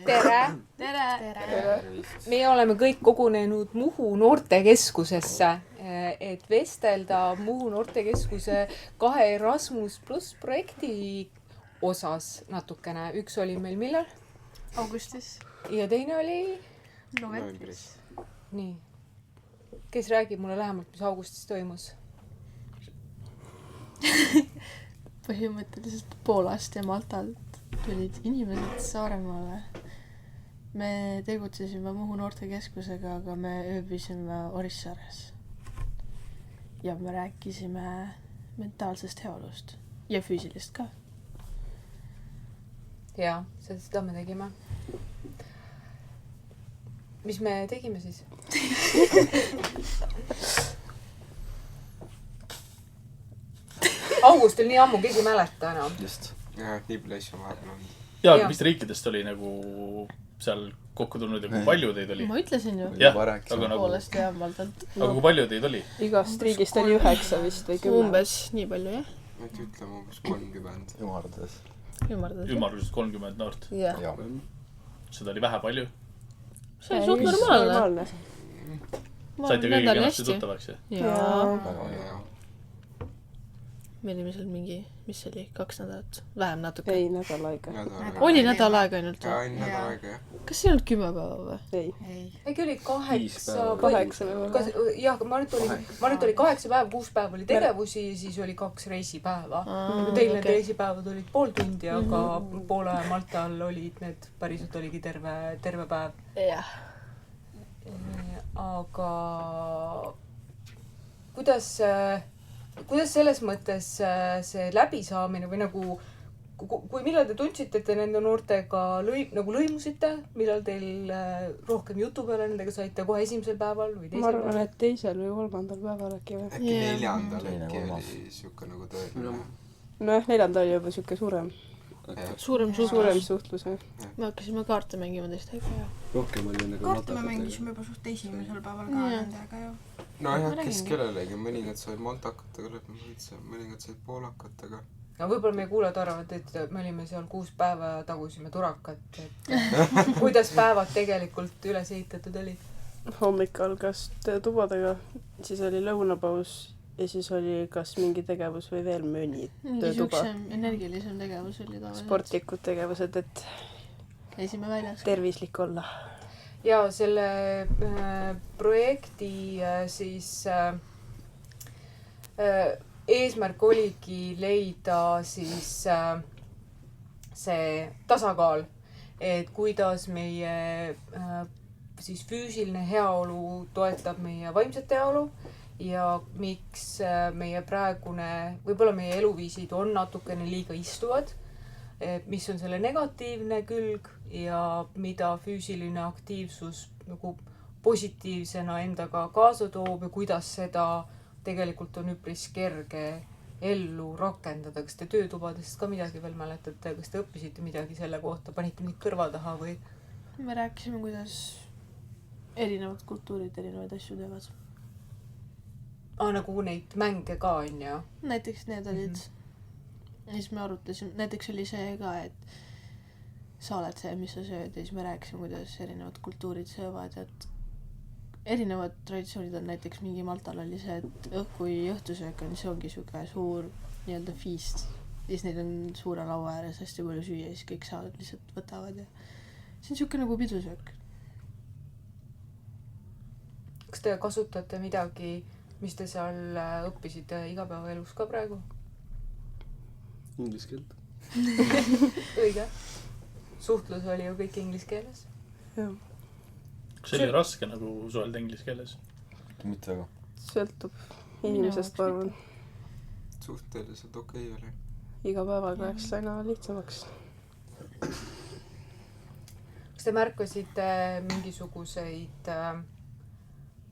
tere! Meie oleme kõik kogunenud Muhu noortekeskusesse, et vestelda Muhu noortekeskuse 2 Erasmus pluss projekti osas natukene. Üks oli meil millal? Augustis. Ja teine oli? Novembris. Nii. Kes räägib mulle lähemalt, mis augustis toimus? Põhimõtteliselt Poolast ja Maltalt tulid inimesed Saaremaale. Me tegutsesime Muhu noortekeskusega, aga me ööbisime Orissaares. Ja me rääkisime mentaalsest heaolust ja füüsilist ka. Jaa, seda me tegime. Mis me tegime siis? August oli nii ammu, keegi mäleta enam. Just. Ja, nii palju asju vahepeal on. Ja, mis riikidest oli nagu seal kokku tulnud ja kui palju teid oli? Ma ütlesin ju. Jah, aga nagu... Poolest ja Maltalt. Aga kui palju teid oli? Igast riigist oli 9 vist või 10. Umbes nii palju, jah. Ma ei ütlema umbes 30. Ümardades. Ümardades 30 noort. Jah. Seda oli vähe palju. See oli suht normaalne. Saite kõigiga kenasti tuttavaks, jah? Jaa. Me olime seal mingi, mis see oli, 2 nädalat? Vähem natuke. Ei, nädal aega. Oli nädal aega ainult. Ja, nädal aega, jah. Kas see ei olnud 10 päeva või? Ei. Äkki oli 8 päeva. Jah, ma nüüd oli 8 päeva, 6 päeva oli tegevusi ja siis oli 2 reisipäeva. Teil need reisipäevad olid pool tundi, aga Poola ja Maltal olid need, päriselt oligi terve päev. Jah. Aga kuidas selles mõttes see läbisaamine või nagu, kui millal te tundsite, et te nende noortega lõimusite, millal teil rohkem jutu peale nendega saite kohe esimesel päeval või teisel päeval? Ma arvan, et 2. või 3. päeval äkki või? Äkki 4. äkki oli siuke nagu tõeline. Nojah, 4. oli juba siuke suurem suhtlus. Me hakkasime kaarte mängima teistega ja. Rohkem oli nagu kaarte me mängisime juba suht esimesel päeval ka nendega ju. No jah, kes kellelegi, mõningad said maltakatega, mõningad said poolakatega. No võib-olla meie kuulajad arvavad, et me olime seal 6 päeva ja tagusime turakat, et kuidas päevad tegelikult üles ehitatud oli? Hommik algas töötubadega, siis oli lõunapaus ja siis oli kas mingi tegevus või veel mõni töötuba. Mingi energilisem tegevus oli tavaliselt. Sportlikud tegevused, et käisime väljas. Tervislik olla. Ja selle projekti siis eesmärk oligi leida siis see tasakaal, et kuidas meie siis füüsiline heaolu toetab meie vaimset heaolu ja miks meie praegune, võib-olla meie eluviisid on natukene liiga istuvad, mis on selle negatiivne külg ja mida füüsiline aktiivsus nagu positiivsena endaga kaasa toob ja kuidas seda tegelikult on üpris kerge ellu rakendada. Kas te töötubadest ka midagi veel mäletate? Kas te õppisite midagi selle kohta? Panite mingit kõrva taha või? Me rääkisime, kuidas erinevad kultuurid erinevaid asju teevad. Nagu neid mänge ka on ja? Näiteks need olid. Ja siis me arutasime, näiteks oli see ka, et sa oled see, mis sa sööd ja siis me rääkisime, kuidas erinevad kultuurid söövad, et erinevad traditsioonid on näiteks mingi Maltal oli see, et kui õhtusöök on, see ongi siuke suur nii-öelda feast. Siis neid on suure laua ääres hästi palju süüa ja siis kõik saavad lihtsalt võtavad ja see on siuke nagu pidusöök. Kas te kasutate midagi, mis te seal õppisite igapäevaelus ka praegu? Inglise keelt. Õige. Suhtlus oli ju kõik inglise keeles. Jah. Kas see oli raske nagu suhelda inglise keeles? Mitte väga. Sõltub inimesest, ma arvan. Suhteliselt okei oli. Iga päevaga läks aina lihtsamaks. Kas te märkasite mingisuguseid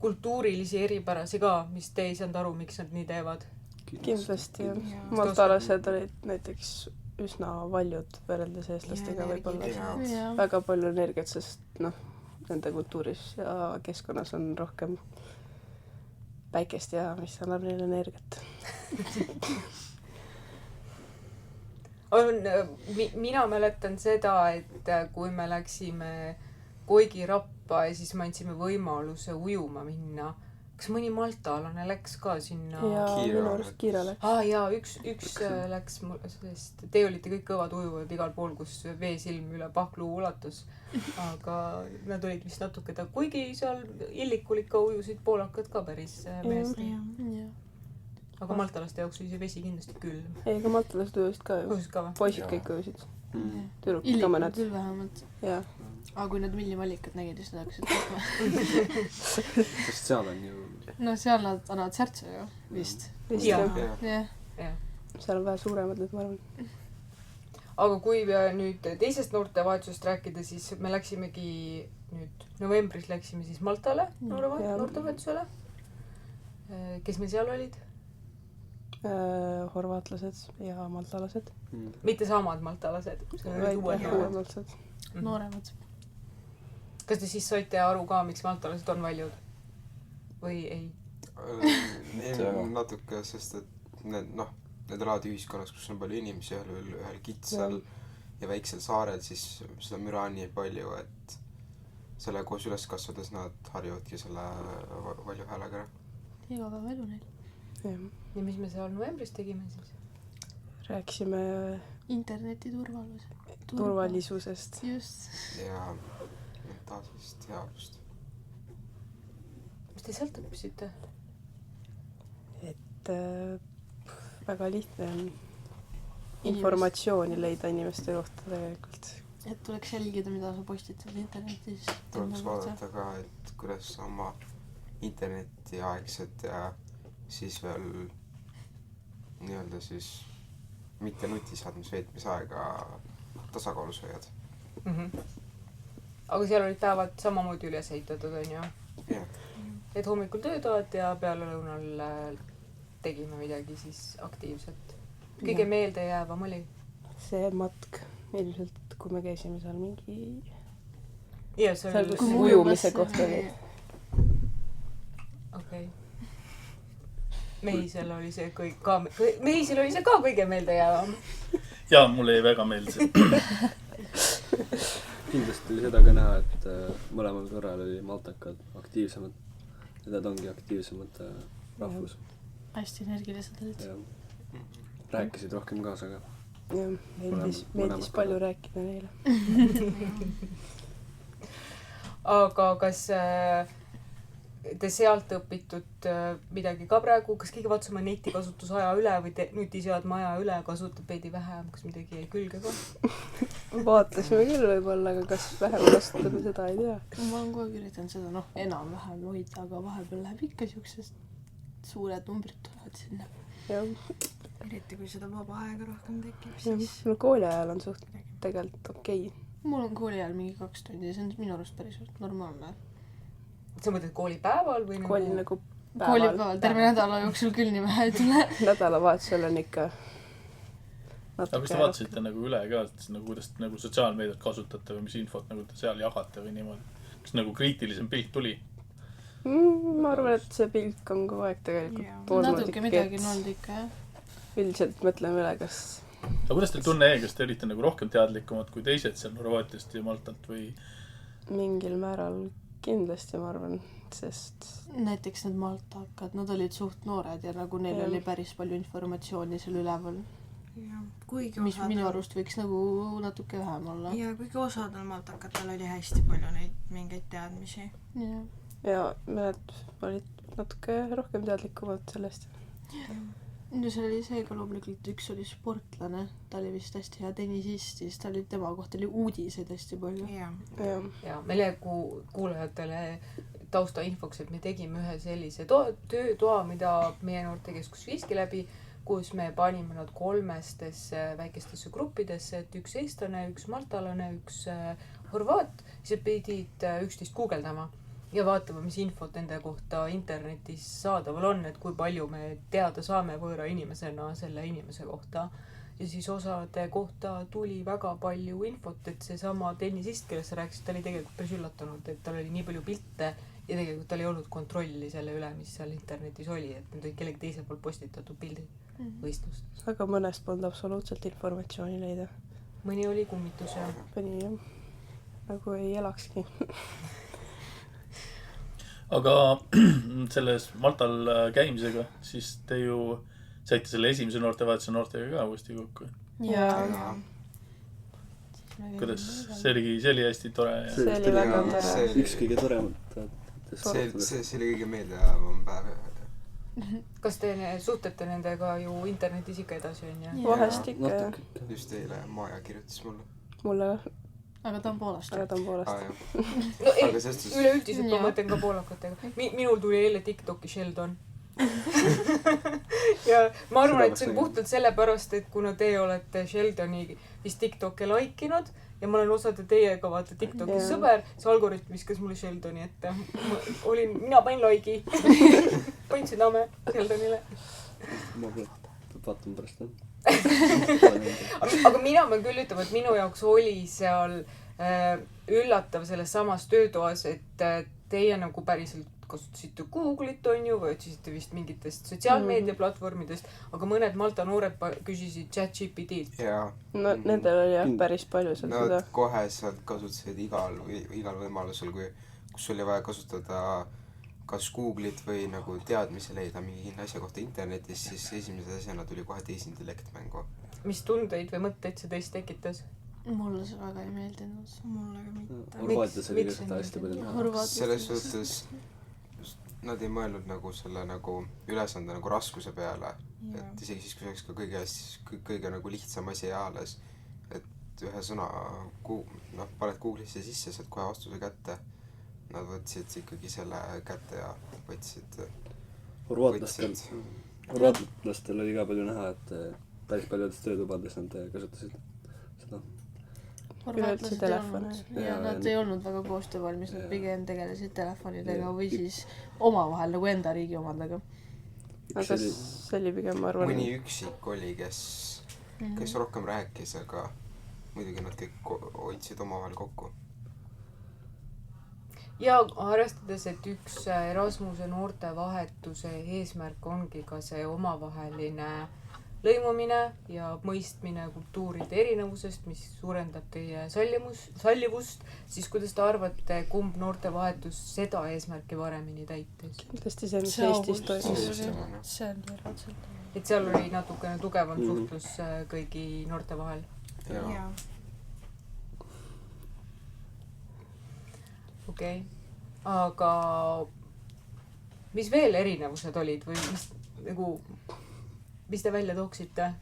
kultuurilisi eripärasi ka, mis te ei saanud aru, miks nad nii teevad? Kindlasti jah. Maltalased olid näiteks üsna valjud võrreldes eestlastega võib-olla. Väga palju energiat, sest nende kultuuris ja keskkonnas on rohkem päikest ja mis annab neile energiat. mina mäletan seda, et kui me läksime Koigi rappa ja siis me andsime võimaluse ujuma minna. Kas mõni maltalane läks ka sinna? ja Kiira minu arust Kiira läks. Jaa, üks läks, sest te olite kõik kõvad ujujad igal pool, kus veesilm üle pahkluu ulatus. Aga nad olid vist natuke kuigi seal illikul ikka ujusid poolakad ka päris meest. jah. Aga maltalaste jaoks oli see vesi kindlasti külm. ei, aga maltalased ujusid ka ju. Ujusid ka või? Poisid kõik ujusid. Tüdrukud ka Illikul mõned. küll vähemalt. Jaa. aga kui nad millimallikat nägid, siis nad hakkasid tõstma. sest seal on ju no seal nad annavad särtsu ju, vist. Vist Jaa. jah. jah. Seal on vähe suuremad need, ma arvan. Aga kui nüüd teisest noortevahetusest rääkida, siis me läksimegi nüüd novembris läksime siis Maltale noortevahetusele. Kes meil seal olid? Horvaatlased ja maltalased. Mitte samad maltalased, see olid uued uuemalsed. Nooremad. Kas te siis saite aru ka, miks maltalased on valjud? Või ei? natuke, sest et need laadi ühiskonnas, kus on palju inimesi ühel kitsal ja väiksel saarel, siis seda müra on nii palju, et selle koos üles kasvades nad harjuvadki selle valju häälega ära. Iga päev elu neil. Ja mis me seal novembris tegime siis? Rääkisime Interneti turvalisusest. Just. Ja mentaalsest heaolust. Mis te sealt õppisite? Et väga lihtne on informatsiooni leida inimeste kohta tegelikult. Et tuleks jälgida, mida sa postitad internetis. Tuleks vaadata ka, et kuidas oma internetiaegsed ja siis veel nii-öelda siis mitte nutiseadmes veetmise aega tasakaalus hoiad. Aga seal olid päevad samamoodi üles ehitatud, on ju? Jah. Et hommikul töötoad ja peale lõunal tegime midagi siis aktiivselt. Kõige meeldejäävam oli? See matk ilmselt, kui me käisime seal mingi... Ja, see seal, oli... kus ujumise kohta oli. Okei. Mehisel oli see Mehisel oli see ka kõige meeldejäävam. Jaa, mulle jäi väga meeldis. kindlasti oli seda ka näha, et mõlemal korral oli maltakad aktiivsemad. Ja nad ongi aktiivsemad rahvus. Hästi energilised olid. Ja rääkisid rohkem kaasa ka. Jah, meeldis palju rääkida neile. Aga kas te sealt õpitud midagi ka praegu? Kas keegi vaatas oma netikasutusaja üle või nutiseadme aja üle kasutab veidi vähem? Kas midagi jäi külge ka? Vaatasime küll võib-olla, aga kas vähem kasutada, seda ei tea. Ma olen kogu aeg üritanud seda enam-vähem hoida, aga vahepeal läheb ikka siuksest suured numbrid tulevad sinna. Jah. Eriti kui seda vaba aega rohkem tekib, Ja, siis... no kooli ajal on suht tegelikult okei. Mul on kooli ajal mingi 2 tundi ja see on minu arust päris normaalne. Sa mõtled koolipäeval või Kooli nagu Koolipäeval, terve nädala jooksul küll nii vähe ei tule. Nädalavahetusel on ikka aga kas te vaatasite nagu üle ka, nagu kuidas nagu sotsiaalmeediat kasutate või mis infot nagu te seal jagate või niimoodi? Kas nagu kriitilisem pilt tuli? Ma arvan, et see pilk on kogu aeg tegelikult olnud natuke midagi on olnud ikka, jah. Üldiselt mõtleme üle, kas... Aga kuidas teil tunne jäi, kas te olite nagu rohkem teadlikumad kui teised seal Horvaatiast ja Maltalt või? Mingil määral kindlasti, ma arvan, sest... Näiteks need maltakad, nad olid suht noored ja nagu neil oli päris palju informatsiooni seal üleval. Ja, kuigi mis minu arust võiks nagu natuke vähem olla. Ja kuigi osadel maltakatel oli hästi palju neid mingeid teadmisi. Ja mõned olid natuke rohkem teadlikumad sellest. No seal oli see ka loomulikult, üks oli sportlane, ta oli vist hästi hea tennisist, siis ta oli tema kohta oli uudiseid hästi palju. Ja meile kuulajatele taustainfoks, et me tegime ühe sellise töötoa, mida meie noortekeskus viiski läbi, kus me panime nad 3 väikestesse gruppidesse, et üks eestlane, üks maltalane, üks horvaat, siis pidid üksteist guugeldama ja vaatama, mis infot nende kohta internetis saadaval on, et kui palju me teada saame võõra inimesena selle inimese kohta. Ja siis osade kohta tuli väga palju infot, et see sama tennisist, kellest sa rääkisid, ta oli tegelikult päris üllatunud, et tal oli nii palju pilte ja tegelikult tal ei olnud kontrolli selle üle, mis seal internetis oli, et need olid kellegi teise poolt postitatud pildid. võistlustes. aga mõnest polnud absoluutselt informatsiooni leida. Mõni oli kummitus ja mõni jah, nagu ei elakski. aga selles Maltal käimisega, siis te ju saite selle esimese noortevahetuse noortega ka uuesti kokku. jaa. Kuidas? See oli hästi tore. See oli väga tore. Üks kõige toremat. See oli kõige meeldivam päev. kas te suhtlete nendega ju internetis ikka edasi, on ju? Vahest ikka, jah. Just eile Maja kirjutas mulle. Mulle aga ta on Poolast. No üleüldiselt ma mõtlen ka poolakatega. Minul tuli eile TikToki Sheldon. ja ma arvan, et see on puhtalt sellepärast, et kuna te olete Sheldoni vist TikToki laikinud ja ma olen osade teiega vaata TikTokis sõber, see algoritm viskas mulle Sheldoni ette. Mina panin laigi. Panin südame Sheldonile. Ma vaatan pärast, jah. aga mina pean küll ütlema, et minu jaoks oli seal üllatav selles samas töötoas, et teie nagu päriselt kasutasite Google'it, on ju, või otsisite vist mingitest sotsiaalmeediaplatvormidest, aga mõned Malta noored küsisid ChatGPT-lt. No nendel oli jah päris palju seal seda. Nad kohe sealt kasutasid igal võimalusel, kus oli vaja kasutada kas Google'it või nagu teadmisi leida mingi asja kohta internetis, siis esimese asjana tuli kohe tehisintellekt mängu. Mis tundeid või mõtteid see teist tekitas? Mulle see väga ei meeldinud. Mulle ka mitte. Horvaatias oli seda hästi palju. Selles suhtes nad ei mõelnud nagu selle nagu ülesande nagu raskuse peale, et isegi siis, kui see oleks ka kõige nagu lihtsam asi alles, et ühe sõna paned Google'isse sisse, saad kohe vastuse kätte. Nad võtsid ikkagi selle kätte ja võtsid. Horvaatlastel oli ka palju näha, et päris paljudes töötubades nad kasutasid seda. Horvaatlased ei olnud. Ja nad ei olnud väga koostöövalmis, nad pigem tegelesid telefonidega või siis omavahel nagu enda riigi omadega. Aga see oli pigem, ma arvan. Mõni üksik oli, kes rohkem rääkis, aga muidugi nad kõik hoidsid omavahel kokku. Ja arvestades, et üks Erasmuse noortevahetuse eesmärk ongi ka see omavaheline lõimumine ja mõistmine kultuuride erinevusest, mis suurendab teie sallivust, siis kuidas te arvate, kumb noortevahetus seda eesmärki varemini täitis? Kindlasti see, mis Eestis toimus. See on raudselt. Et seal oli natukene tugevam suhtlus kõigi noorte vahel. Jaa. Okei. Aga mis veel erinevused olid või mis te välja tooksite?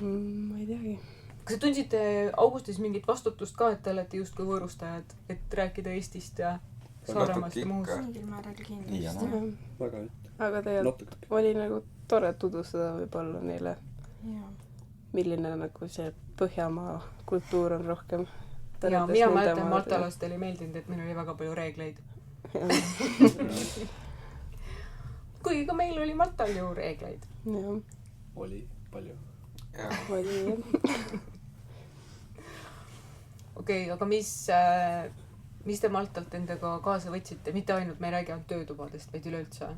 Ma ei teagi. Kas te tundsite Augustis mingit vastutust ka, et te olete justkui võõrustajad, et rääkida Eestist ja Saaremaast ja muust? Mingil määral kindlasti. Väga aga tegelikult oli nagu tore tutvustada võib-olla neile, milline nagu see Põhjamaa kultuur on rohkem. Ja mina mäletan, maltalastel ei meeldinud, et meil oli väga palju reegleid. Kuigi ka meil oli Maltal ju reegleid. Oli palju. Oli jah. Okei, aga mis te Maltalt endaga kaasa võtsite? Mitte ainult, me ei räägi ainult töötubadest, vaid üleüldse.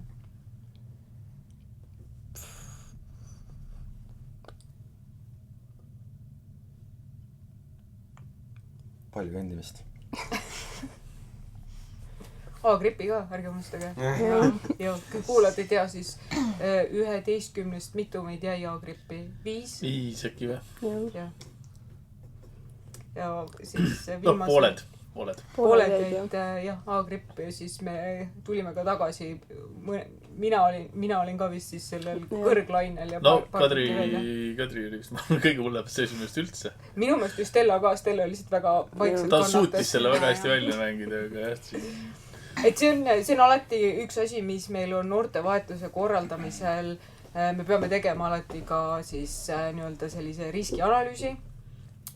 Palju vendimist. A-gripi ka, ärge unustage. Ja kui kuulad ei tea, siis 11 mitu meid jäi A-grippi? 5? 5 äkki või? Ja siis viimased... Pooled jäid jah, A-gripp ja siis me tulime ka tagasi. Mina olin ka vist siis sellel kõrglainel. No, Kadri oli vist kõige hullem seisumist üldse. Minu meelest just Stella ka, Stella oli lihtsalt väga vaikselt kannatas. Ta suutis selle väga hästi välja mängida, aga jah, et see on alati üks asi, mis meil on noortevahetuse korraldamisel. Me peame tegema alati ka siis nii-öelda sellise riskianalüüsi,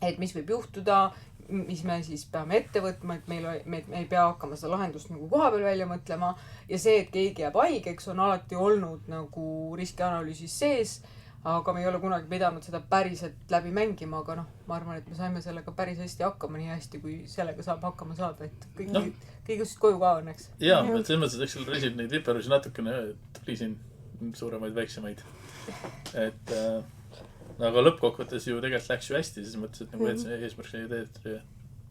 et mis võib juhtuda, mis me siis peame ette võtma, et me ei pea hakkama seda lahendust nagu koha peal välja mõtlema. Ja see, et keegi jääb haigeks, on alati olnud nagu riskianalüüsis sees, aga me ei ole kunagi pidanud seda päriselt läbi mängima, aga ma arvan, et me saime sellega päris hästi hakkama, nii hästi, kui sellega saab hakkama saada, et kõik just koju ka õnneks. Jaa, et selles mõttes, et eks seal reisid neid viperusi natukene tuli siin suuremaid, väiksemaid. Et aga lõppkokkuvõttes ju tegelikult läks ju hästi, siis mõttes, et nagu eesmärk sai teed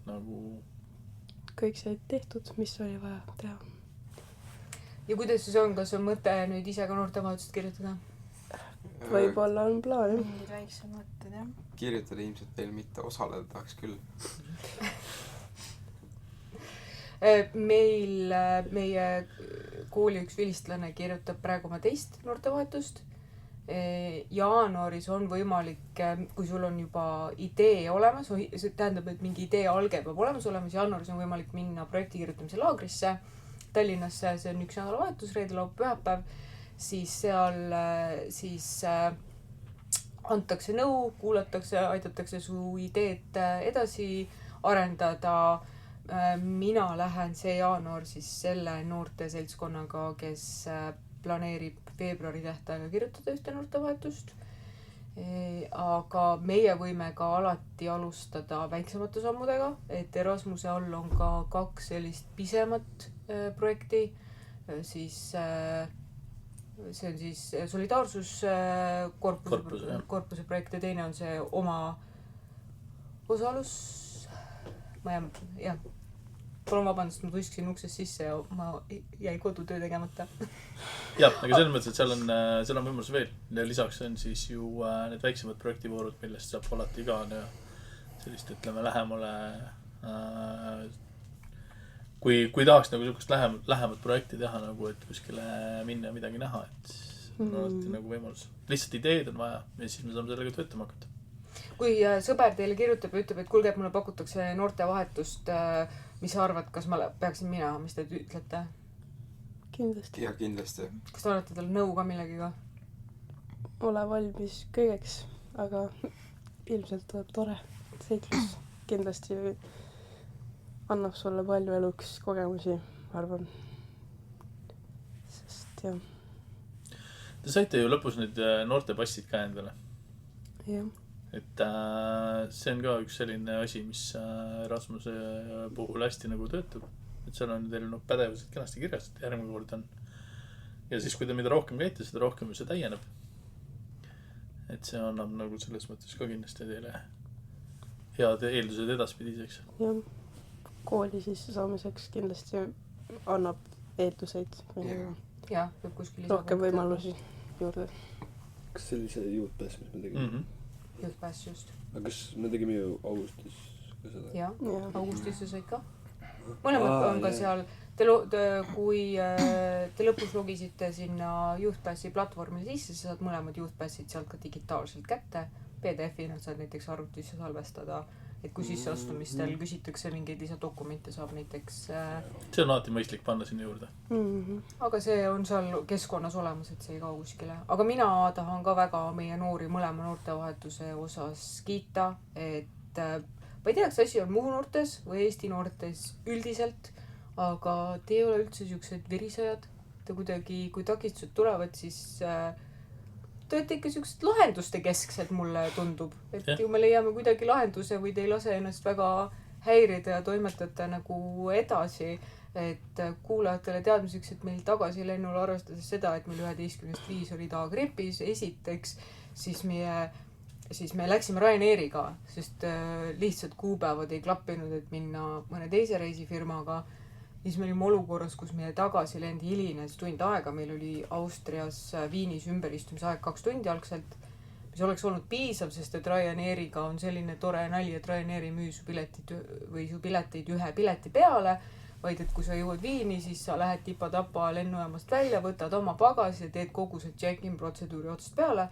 nagu kõik said tehtud, mis oli vaja teha. Ja kuidas siis on, kas on mõte nüüd ise ka noortevahetust kirjutada? Võib-olla on plaan. Mingid väiksed mõtted, jah. Kirjutada ilmselt veel mitte, osaleda tahaks küll. Meie kooli üks vilistlane kirjutab praegu oma teist noortevahetust. Jaanuaris on võimalik, kui sul on juba idee olemas, see tähendab, et mingi idee alge peab olemas olemas, jaanuaris on võimalik minna projekti kirjutamise laagrisse Tallinnasse, see on 1 nädalavahetus, reede, laupäev, pühapäev, siis seal antakse nõu, kuulatakse, aidatakse su ideed edasi arendada. Mina lähen see jaanuar siis selle noorte seltskonnaga, kes planeerib veebruari tähtaega kirjutada ühte noortevahetust. Aga meie võime ka alati alustada väiksemate sammudega, et Erasmuse all on ka 2 sellist pisemat projekti. Siis see on siis solidaarsuskorpuse projekt ja teine on see oma osalus. Palun vabandust, ma tuiskasin uksest sisse ja ma jäi kodutöö tegemata. Jah, aga selles mõttes, et seal on võimalus veel. Ja lisaks on siis ju need väiksemad projektivoorud, millest saab alati ka sellist, ütleme, lähemale. Kui tahaks nagu sellist lähemat projekti teha, nagu, et kuskile minna ja midagi näha, et on alati nagu võimalus. Lihtsalt ideed on vaja ja siis me saame sellega töötama hakata. Kui sõber teile kirjutab ja ütleb, et kuulge, et mulle pakutakse noortevahetust, mis sa arvad, kas ma peaksin minema, mis te ütlete? Kindlasti. Ja kindlasti. Kas te olete tal nõu ka millegiga? Ole valmis kõigeks, aga ilmselt tuleb tore seiklus. Kindlasti annab sulle palju eluks kogemusi, arvan. Sest jah. Te saite ju lõpus need noortepassid ka endale. Jah. Et see on ka üks selline asi, mis Erasmuse puhul hästi nagu töötab. Et seal on teil pädevused kenasti kirjas, et järgmine kord on. Ja siis, kui te mida rohkem käite, seda rohkem see täieneb. Et see annab nagu selles mõttes ka kindlasti teile head eeldused edaspidiseks. Jah, kooli sisse saamiseks kindlasti annab eelduseid. Ja, peab kuskil rohkem võimalusi juurde. Kas sellise juutpääs, mis me tegime? Juutpääs just. Aga kas me tegime ju augustis ka seda? Ja, augustis sa said ka. Mõlemad on ka seal, kui te lõpus logisite sinna juhtpääsi platvormi sisse, sa saad mõlemad juhtpääsid sealt ka digitaalselt kätte. PDF-ina saad näiteks arvutisse salvestada, et kui sisseastumistel küsitakse mingeid lisadokumente, saab näiteks see on alati mõistlik panna sinna juurde. Aga see on seal keskkonnas olemas, et see ei kao kuskile. Aga mina tahan ka väga meie noori mõlema noortevahetuse osas kiita, et ma ei tea, kas asi on Muhu noortes või Eesti noortes üldiselt, aga te ei ole üldse siuksed virisajad. Te kuidagi, kui takistused tulevad, siis te olete ikka siuksed lahenduste kesksed, mulle tundub. Et ju me leiame kuidagi lahenduse või te ei lase ennast väga häirida ja toimetate nagu edasi. Et kuulajatele teadmiseks, et meil tagasi lennul arvestades seda, et meil 11.5 oli ta gripis esiteks, siis me läksime Ryanairiga, sest lihtsalt kuupäevad ei klappinud, et minna mõne teise reisifirmaga. Siis me olime olukorras, kus meie tagasilend hilines tund aega. Meil oli Austrias Viinis ümberistumise aeg 2 tundi algselt, mis oleks olnud piisav, sest et Ryanairiga on selline tore nali, et Ryanair ei müü su pileteid ühe pileti peale, vaid et kui sa jõuad Viini, siis sa lähed tipa-tapa lennujaamast välja, võtad oma pagasi ja teed kogu see check-in protseduuri otsast peale.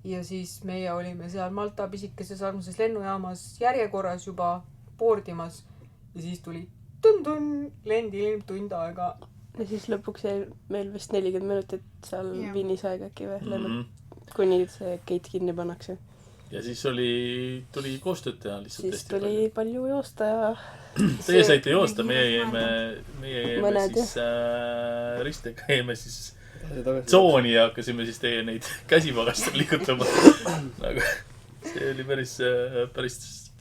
Ja siis meie olime seal Malta pisikeses armses lennujaamas järjekorras juba boardimas ja siis tuli lend ilm tund aega. Ja siis lõpuks jäi meil vist 40 minutit seal Viinis aega äkki või lennud, kuni see gate kinni pannakse. Ja siis tuli koostööd teha lihtsalt. Siis tuli palju joosta ja... Teie saite joosta, meie jäime siis ristega, jäime siis tsooni ja hakkasime siis teie neid käsipagast liigutama. Aga see oli päris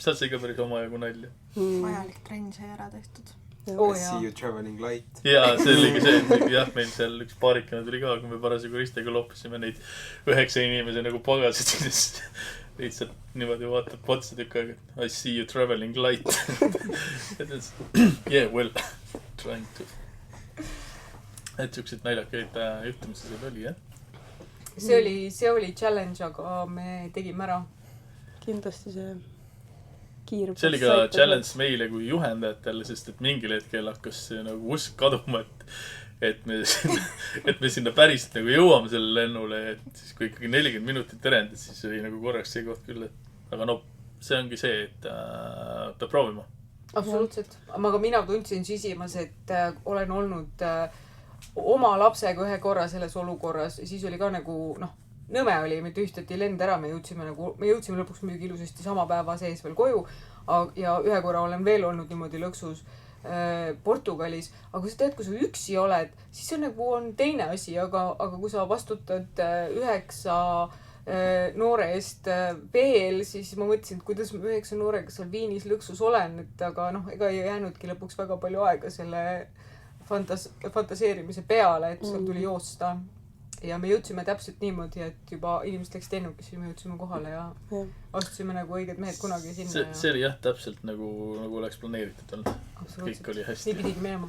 sealt sai ka päris omajagu nalja. Vajalik trenn sai ära tehtud. Oh, See you traveling light. jaa, see oligi see, jah, meil seal üks paarikene tuli ka, kui me parasjagu Ristega loopisime neid 9 inimese nagu pagasid, siis lihtsalt niimoodi vaatab otsa tükk aega, I see you traveling light. Yeah, well, trying to. Et siukseid naljakaid juhtumisi seal oli, jah? See oli challenge, aga me tegime ära. Kindlasti see kiirus. See oli ka challenge meile kui juhendajatele, sest et mingil hetkel hakkas see nagu usk kaduma, et me sinna päriselt nagu jõuame selle lennule, et siis kui ikkagi 40 minutit erendid, siis oli nagu korraks see koht küll, et aga no see ongi see, et peab proovima. Absoluutselt. Aga mina tundsin sisimas, et olen olnud oma lapsega ühe korra selles olukorras ja siis oli ka nagu, nõme oli, me tühistati lend ära, me jõudsime lõpuks muidugi ilusasti sama päeva sees veel koju ja ühe korra olen veel olnud niimoodi lõksus Portugalis, aga kui sa tead, kui sa üksi oled, siis see nagu on teine asi, aga kui sa vastutad 9 noore eest veel, siis ma mõtlesin, et kuidas ma 9 noorega seal Viinis lõksus olen, et aga ega ei jäänudki lõpuks väga palju aega selle fantaseerimise peale, et seal tuli joosta. Ja me jõudsime täpselt niimoodi, et juba inimesed läks lennukisse ja me jõudsime kohale ja astusime nagu õiged mehed kunagi sinna. See oli jah, täpselt nagu oleks planeeritud olnud. Kõik oli hästi. Nii pidigi minema.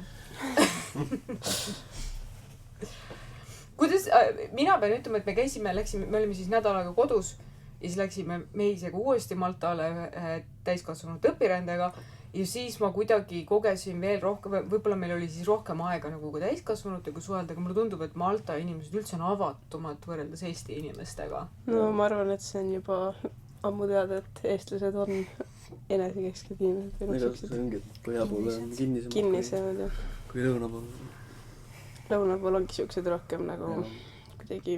Kuidas, mina pean ütlema, et me olime siis nädalaga kodus ja siis läksime meisega uuesti Maltale täiskasvanud õpirändega ja siis ma kuidagi kogesin veel rohkem, võib-olla meil oli siis rohkem aega nagu kui täiskasvanutega suhelda, aga mulle tundub, et Malta inimesed üldse on avatumad võrreldes Eesti inimestega. No ma arvan, et see on juba ammu teada, et eestlased on enesekesked inimesed. Ega see ongi, põhja poole on kinnisemad, jah. Kui lõuna pool. Lõuna pool ongi siuksed rohkem nagu kuidagi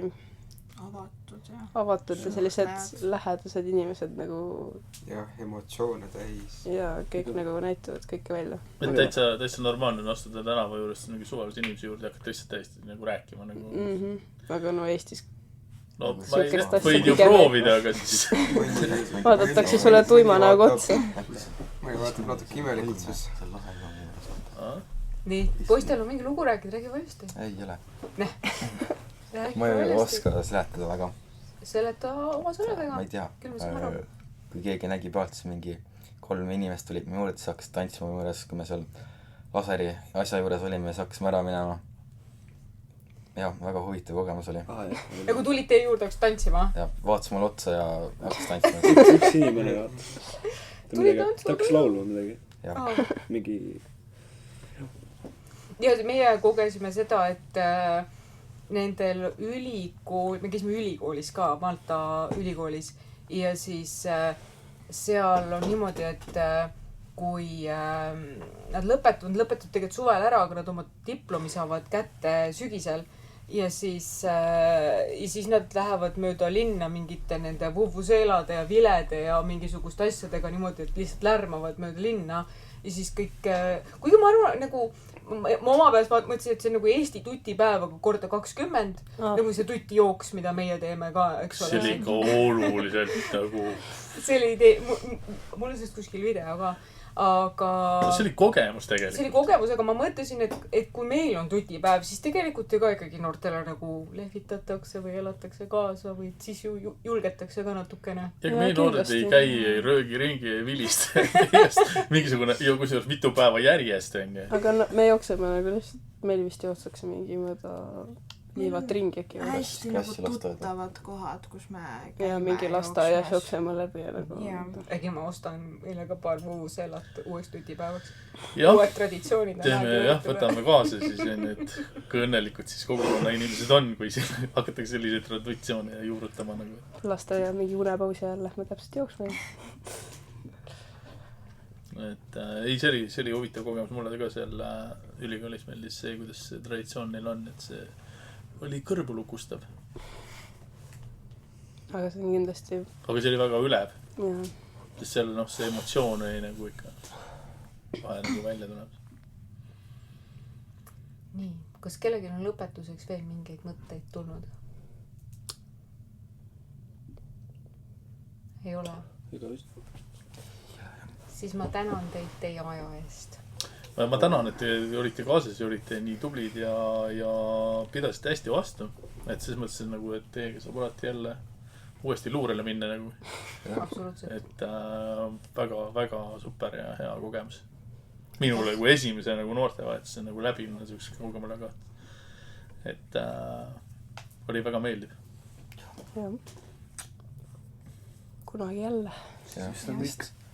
avatud ja sellised lähedased inimesed nagu jah, emotsioone täis ja kõik nagu näitavad kõike välja. Et täitsa normaalne on astuda tänava juures mingi suvalise inimese juurde ja hakata lihtsalt täiesti nagu rääkima nagu... Aga no Eestis ma ei tea, võid ju proovida, aga siis vaadatakse sulle tuima nagu otsa. Ma ei vaatab natuke imelikult siis. Nii, poistel on mingi lugu rääkida, räägi valjusti. Ei ole. Ma ei oska seletada väga. Seleta oma sõnadega. Ma ei tea. Kui keegi nägi pealt, siis mingi 3 inimest tulid me juurde, siis hakkas tantsima juures, kui me seal laseri asja juures olime, siis hakkasime ära minema. Jah, väga huvitav kogemus oli. Ja kui tulid teie juurde, hakkas tantsima? Ja vaatas mulle otsa ja hakkas tantsima. Üks inimene vaatas. Ta hakkas laulma midagi. Mingi... Ja meie kogesime seda, et nendel me käisime ülikoolis ka, Malta ülikoolis ja siis seal on niimoodi, et kui nad lõpetavad tegelikult suvel ära, aga nad oma diplomi saavad kätte sügisel ja siis nad lähevad mööda linna mingite nende vuvuzeelade ja vilede ja mingisuguste asjadega niimoodi, et lihtsalt lärmavad mööda linna ja siis kõik, kuigi ma arvan, nagu ma oma peas mõtlesin, et see on nagu Eesti tutipäev, aga korda 20, nagu see tutijooks, mida meie teeme ka, eks ole. See oli ikka oluliselt nagu... See oli mul on sellest kuskil video ka, aga... See oli kogemus tegelikult. See oli kogemus, aga ma mõtlesin, et kui meil on tutipäev, siis tegelikult ka ikkagi noortele nagu lehvitatakse või elatakse kaasa või siis ju julgetakse ka natukene. Ja kui meie noored ei käi, ei röögi ringi, ei vilista mingisugune, ja kusjuures mitu päeva järjest on. Aga me jookseme nagu lihtsalt, meil vist jookstakse mingi mõõda liivat ringi äkki. Hästi nagu tuttavad kohad, kus me käime. Ja mingi lasteaias jookseme läbi ja nagu... Äkki ma ostan meile ka paar vuvuseelat uueks tutipäevaks. Uued traditsioonid. Võtame kaasa siis, et kui õnnelikud siis kogukonna inimesed on, kui hakatakse selliseid traditsioone juurutama nagu. Lasteaia mingi unepausi ajal lähme täpselt jooksma. Et see oli huvitav kogemus mulle ka seal ülikoolis meeldis see, kuidas see traditsioon neil on, et see oli kõrvulukustav. Aga see on kindlasti... Aga see oli väga ülev. Jaa. Sest seal see emotsioon oli nagu ikka vahe nagu välja tuleb. Nii, kas kellelgi on lõpetuseks veel mingeid mõtteid tulnud? Ei ole? Ega vist. Siis ma tänan teid teie aja eest. ma tänan, et te olite kaasas ja olite nii tublid ja pidasite hästi vastu. Et selles mõttes nagu, et teiega saab alati jälle uuesti luurele minna nagu. Absoluutselt. Et väga super ja hea kogemus. Minule kui esimese nagu noortevahetuse nagu läbi, ma selleks kaugemale ka. Et oli väga meeldiv. Jah. Kunagi jälle.